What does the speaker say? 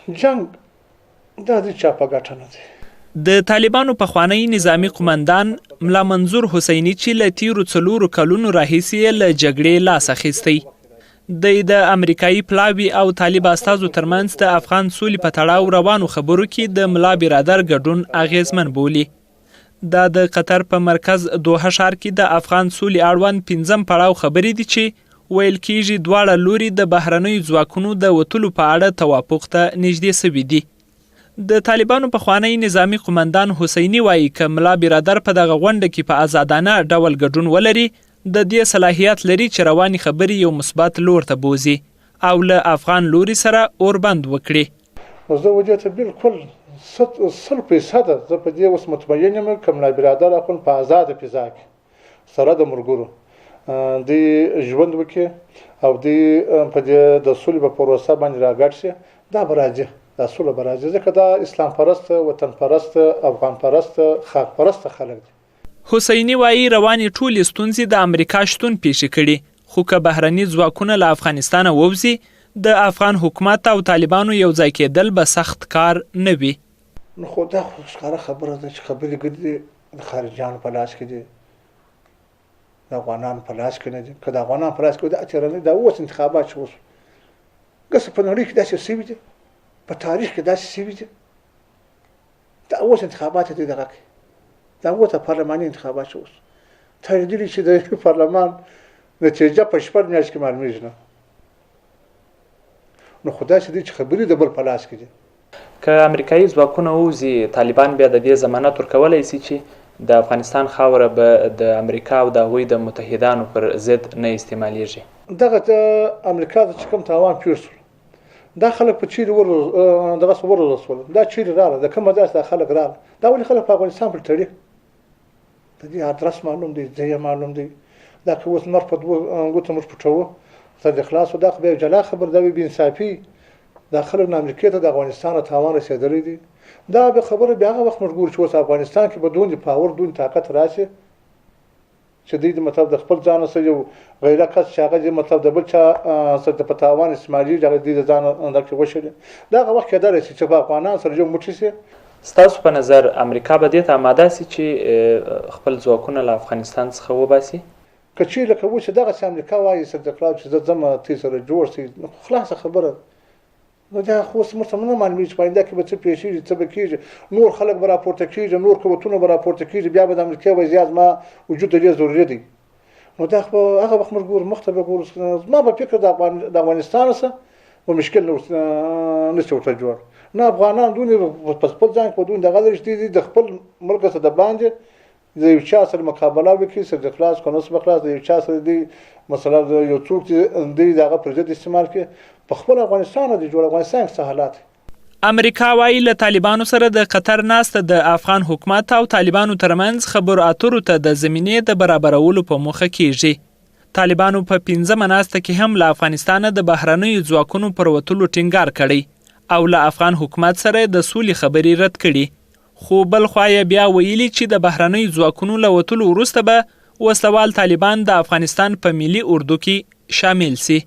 جنگ دا د چا په ګټه نه دی. د طالبانو پخوانی نظامی قمندان ملا منظور حسینی چې له تیرو 4 کلونو راهیسې له جګړې لاس اخیستی. د امریکایي پلاوي او طالب استازو ترمنځ د افغان سولې په تړاو روانو خبرو کې د ملا برادر ګډون اغیزمن بولي. دا د قطر په مرکز دوحه ښار کې د افغان سولې اړوند 5م پړاو خبرې دي چې ویل کېږي دواړه لوري د بهرنیو ځواکونو د وتلو په اړه توافق ته نږدې سوي دي. د طالبانو پخوانی نظامی قمندان حسینی وایي که ملا برادر په دغه غونډه کې په آزادانه ډول ګډون ولري د دې صلاحیت لري چې رواني خبرې یو مثبت لور ته بوزي او له افغان لوري سره اوربند وکړي. نو زه وجه ته بالکل 100% زه په دې اوس مطمئن یم که ملا برادر اخون په آزاده فضا کې سره د ملګرو د ژوند وکړي او په دې د سولې په پروسه باندې راګډ شي دا به راځي. دا سوله به راځي ځکه دا اسلام پرست، وطن پرست، افغان پرست، خاک پرست خلک دي. حسینی وایي روانې ټولې ستونزې د امریکا شتون پیښې کړي خو که بهرني ځواکونه له افغانستانه ووځي د افغان حکومت او طالبانو یو ځای کېدل به سخت کار نه وي. نو خو دا خو ښکاره خبره ده چې خبرې ګرځي د خارجیانو په لاس کې دي، د افغانانو په لاس کې نه دي. که د افغانانو په لاس کې دا چېرې دا اوس انتخابات چې اوس ګسه په نړۍ کې داسې سوي دي، په تاریخ کې داسې سوي دي. دا اوس انتخابات دي دغه کې دا اوس پارلماني انتخابات اوس تاییدلي چې د پارلمان نتیجه په 4 میاشتې کې معلومیږي نه. نو خدای چې دې چې خبرې د بل په لاس کې دي. که امریکایي ځواکونه ووځي طالبان بیا د دې ضمانت ورکولی سي چې د افغانستان خاوره به د امریکا او د هغوی د متحدانو پر ضد نه استعمالیږي. دغه د امریکا د چې کوم تاوان پیښ شو دا خلک په چیرې دغه ورسول دا چیرې راغله د کومه ځای څخه خلک راغله دا ولې خلک په افغانستان پورې تړي د دې ادرس معلوم دی ځای معلوم دی. دا که اوس نور په دوه ګوتو موږ پټوو سر د خلاص دا خو بیا جلا خبر دا بې انصافي دا خلک نه امریکا ته د افغانستان تاوان رسېدلی دي. دا به خبره بیا هغه وخت موږ ګورو چې اوس افغانستان کې به دومره پاور دومره طاقت راشي چې دوی د مطلب د خپل ځان سره یو غیره کس چې هغه مطلب د بل چا سره په تاوان استعمالي هغه د ځان اندک وشي دا هغه وخت کېدای شي چې په افغانان سره یو موټی شي. ستاسو په نظر امریکا به دې ته آماده سي چې خپل ځواکونه له افغانستان څخه وباسي؟ که چیرې لکه و چې دغه امریکا وایي صدقلاو چې زه ځم تی سره جوړ شي خلاصه خبره نو دا خو موږ ته نه معلومیږي چې پاینده کې به څه پیښیږي څه به کېږي. نور خلک به راپورته کېږي، نور قوتونه به راپورته کېږي، بیا به د امریکا وایي زیات ما وجود ډېر ضروري دی. نو دا خو هغه وخت موږ ګورو مخ ته به ګورو ما به فکر د افغانستان سره و مشکل نشي ورته جوړ نه افغانان دونه په خپل ځان په دونه دغه رښتې دي د خپل ملک سره د باندې د یو چا سره مقابله وکړي سره د خلاص کنه سره خلاص د یو چا سره دی مثلا یو څوک چې دی دغه پروژه استعمال کړي په خپل افغانستان د جوړ افغانستان څخه حالات. امریکا وایي له طالبانو سره د قطر ناسته د افغان حکومت او طالبانو ترمنځ خبرو اترو ته د زمینې د برابرولو په موخه کېږي. طالبانو په 5مه ناسته کې هم له افغانستانه د بهرنیو ځواکونو پر وتلو ټینګار کړی او له افغان حکومت سره د سولې خبرې رد کړي. خو بل خوا یې بیا ویلي چې د بهرنیو ځواکونو له وتلو وروسته به وسلوال طالبان د افغانستان په ملي اردو کې شامل سي.